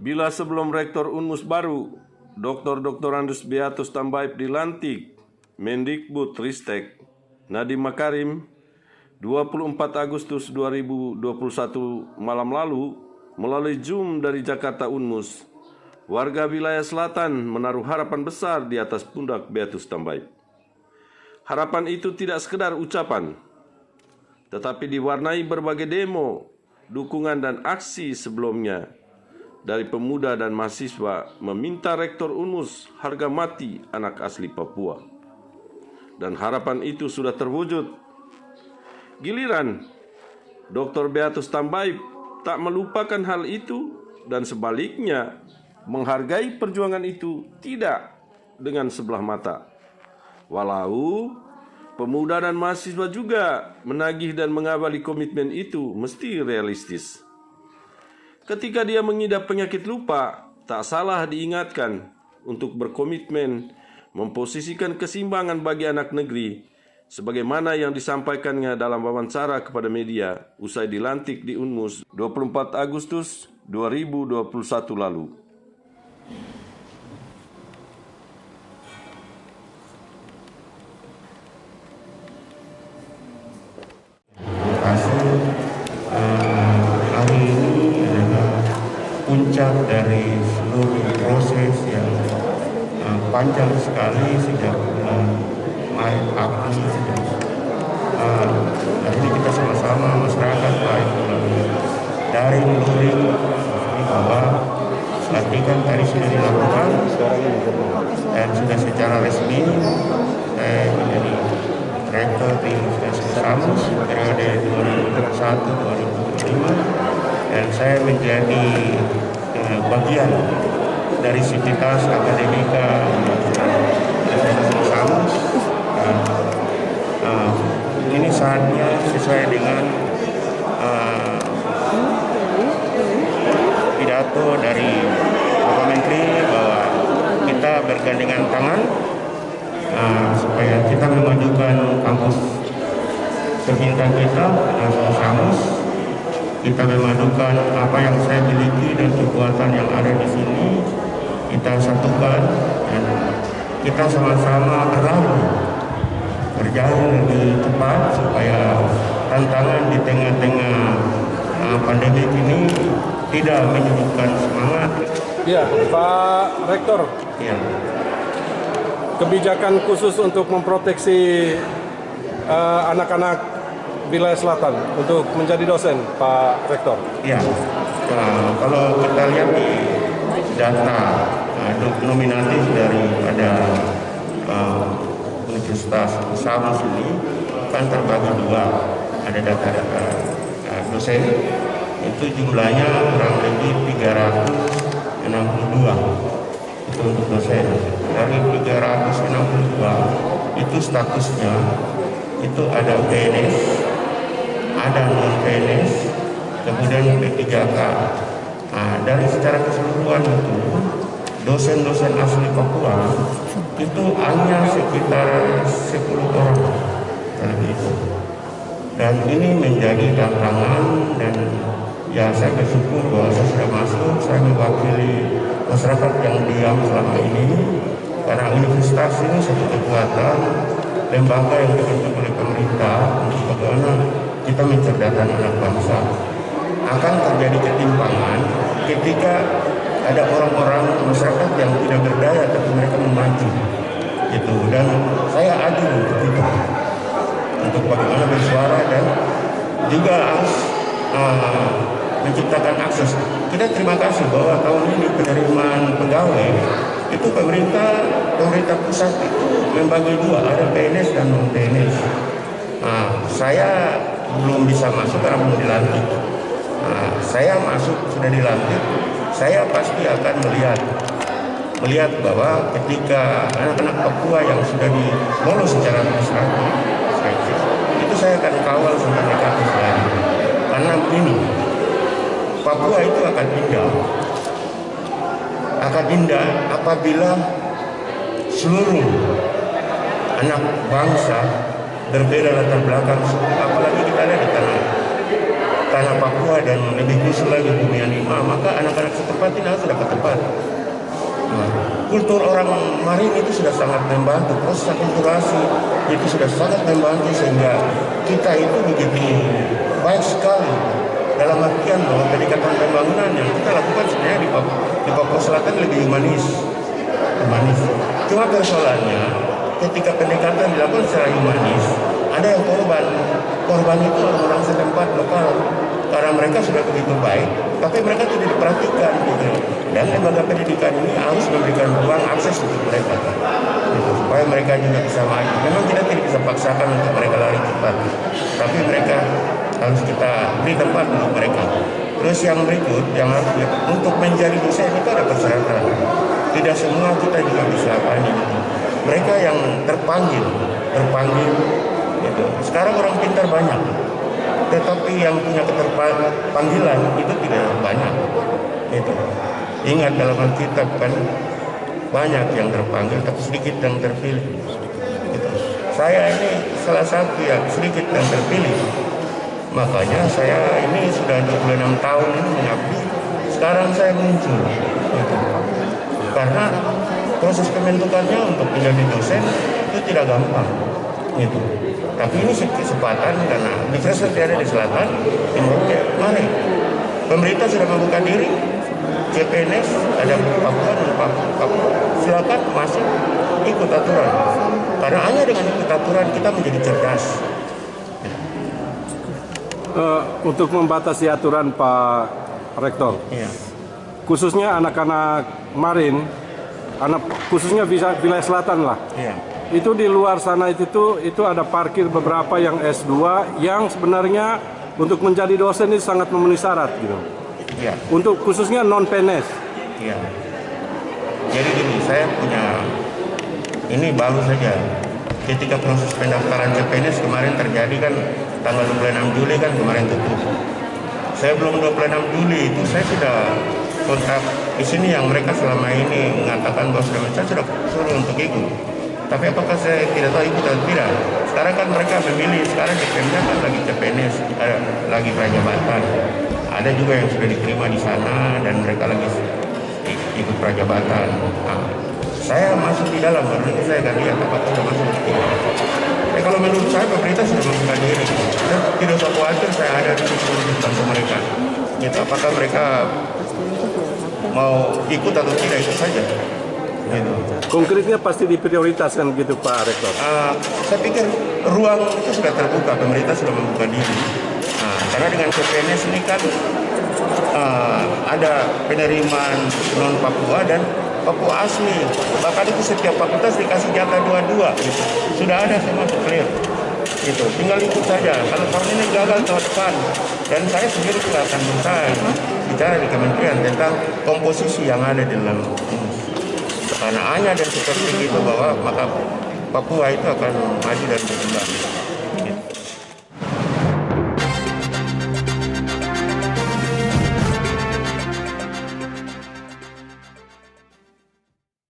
Bila sebelum Rektor Unmus baru, Dr. Andus Beatus Tambaib dilantik Mendikbud Ristek Nadiem Makarim 24 Agustus 2021 malam lalu melalui Zoom dari Jakarta Unmus, warga wilayah selatan menaruh harapan besar di atas pundak Beatus Tambaib. Harapan itu tidak sekedar ucapan, tetapi diwarnai berbagai demo, dukungan dan aksi sebelumnya dari pemuda dan mahasiswa meminta Rektor Unmus harga mati anak asli Papua. Dan harapan itu sudah terwujud. Giliran Dr. Beatus Tambaib tak melupakan hal itu dan sebaliknya menghargai perjuangan itu tidak dengan sebelah mata. Walau pemuda dan mahasiswa juga menagih dan mengawali komitmen itu mesti realistis. Ketika dia mengidap penyakit lupa, tak salah diingatkan untuk berkomitmen memposisikan keseimbangan bagi anak negeri sebagaimana yang disampaikannya dalam wawancara kepada media usai dilantik di Unmus 24 Agustus 2021 lalu. Puncak dari seluruh proses yang panjang sekali sejak Maret April hari ini kita sama-sama masyarakat baik dari luring bahwa pelantikan tadi sudah dilakukan dan sudah secara resmi saya menjadi rektor di Universitas Unmus periode 2021-2025 dan saya menjadi bagian dari sivitas akademika Universitas Unmus. Ini saatnya sesuai dengan pidato dari Bapak Menteri bahwa kita bergandengan tangan supaya kita memajukan kampus terbintang kita Universitas Unmus. Kita memadukan apa yang saya miliki dan kekuatan yang ada di sini, kita satukan dan kita sama-sama berjalan lebih cepat supaya tantangan di tengah-tengah pandemi ini tidak menyurutkan semangat. Ya, Pak Rektor. Ya. Kebijakan khusus untuk memproteksi anak-anak wilayah selatan untuk menjadi dosen, Pak Rektor. Ya, kalau kita lihat di data nominatif daripada Universitas Unmus ini kan terbagi dua, ada data-data dosen itu jumlahnya kurang lebih 362 itu untuk dosen. Dari 362 itu statusnya itu ada PNS, ada non-PNS, kemudian P3K. Dari secara keseluruhan itu dosen-dosen asli Papua itu hanya sekitar 10 orang itu. Dan ini menjadi tantangan dan ya saya bersyukur bahwa saya sudah masuk, saya mewakili masyarakat yang diam selama ini karena universitas ini satu kekuatan lembaga yang dibentuk oleh pemerintah untuk bagaimana kita mencerdakan anak bangsa. Akan terjadi ketimpangan ketika ada orang-orang masyarakat yang tidak berdaya tapi mereka memacu gitu. Dan saya adil untuk itu, untuk bagaimana bersuara dan juga harus menciptakan akses. Kita terima kasih bahwa tahun ini penerimaan pegawai itu pemerintah pusat itu membagi dua, ada PNS dan non PNS. Saya belum bisa masuk karena belum dilantik. Saya masuk sudah dilantik. Saya pasti akan melihat bahwa ketika anak-anak Papua yang sudah lolos secara administratif itu saya akan kawal sampai mereka selesai. Karena ini Papua itu akan indah apabila seluruh anak bangsa berbeda latar belakang suku, apalagi kita lihat di tanah tanah Papua dan lebih khusus lagi Bumi Anima, maka anak-anak setempat ini harus dapat tempat. Nah, kultur orang Marin itu sudah sangat membantu, proses akulturasi itu sudah sangat membantu sehingga kita itu begitu baik sekali dalam artian bahwa pendekatan pembangunan yang kita lakukan sebenarnya di Papua Selatan lebih humanis. Cuma persoalannya ketika pendekatan dilakukan secara humanis, ada yang korban itu orang-orang setempat lokal karena mereka sudah begitu baik, tapi mereka tidak diperhatikan gitu. Dan lembaga pendidikan ini harus memberikan ruang akses untuk mereka gitu, supaya mereka juga bisa maju. Memang kita tidak bisa paksakan untuk mereka lari cepat, tapi mereka harus kita beri tempat untuk mereka. Terus yang berikut, yang harus untuk menjadi dosen itu ada persyaratan. Tidak semua kita juga bisa gitu. Mereka yang terpanggil gitu. Sekarang orang pintar banyak, tetapi yang punya keterpanggilan itu tidak banyak gitu. Ingat dalam Alkitab kan banyak yang terpanggil tapi sedikit yang terpilih gitu. Saya ini salah satu yang sedikit yang terpilih, makanya saya ini sudah 26 tahun ini mengabdi. Sekarang saya muncul gitu. Karena proses pembentukannya untuk menjadi dosen itu tidak gampang gitu. Tapi ini kesempatan karena Universitas ada di selatan, timurnya, mari. Pemerintah sudah membuka diri, CPNS ada Papua dan Papua. Silakan masuk, ikut aturan. Karena hanya dengan ikut aturan kita menjadi cerdas. Untuk membatasi aturan Pak Rektor, Iya. khususnya anak-anak Marin, khususnya wilayah selatan lah. Iya. Itu di luar sana itu ada parkir beberapa yang S2 yang sebenarnya untuk menjadi dosen ini sangat memenuhi syarat gitu. Iya. Untuk khususnya non PNS. Iya. Jadi gini, saya punya ini baru saja. Ketika proses pendaftaran CPNS kemarin terjadi kan tanggal 26 Juli kan kemarin tutup. Saya belum 26 Juli itu saya sudah kontak di sini yang mereka selama ini mengatakan bahwa saya sudah suruh untuk ikut. Tapi apakah saya tidak tahu ikut atau tidak? Sekarang kan mereka memilih, sekarang di Pemda kan lagi CPNS, ada lagi prajabatan. Ada juga yang sudah diterima di sana dan mereka lagi ikut prajabatan. Nah, saya masuk di dalam, baru itu saya akan lihat apakah sudah masuk. Kalau menurut saya pemerintah sudah membuka diri. Tidak usah khawatir, saya ada di situ bantu mereka. Gitu, apakah mereka mau ikut atau tidak itu saja. Gitu. Konkretnya pasti diprioritaskan gitu Pak Rektor. Saya pikir ruang itu sudah terbuka, pemerintah sudah membuka diri. Karena dengan CPNS ini kan ada penerimaan non Papua dan Papua asli. Bahkan itu setiap fakultas dikasih jatah 22 gitu. Sudah ada semua clear. Gitu. Tinggal ikut saja. Kalau tahun ini gagal tahun depan, dan saya sendiri juga akan berusaha bicara di kementerian tentang komposisi yang ada di dalam ini. Karena hanya dan seperti itu bahwa maka Papua itu akan maju dan berkembang.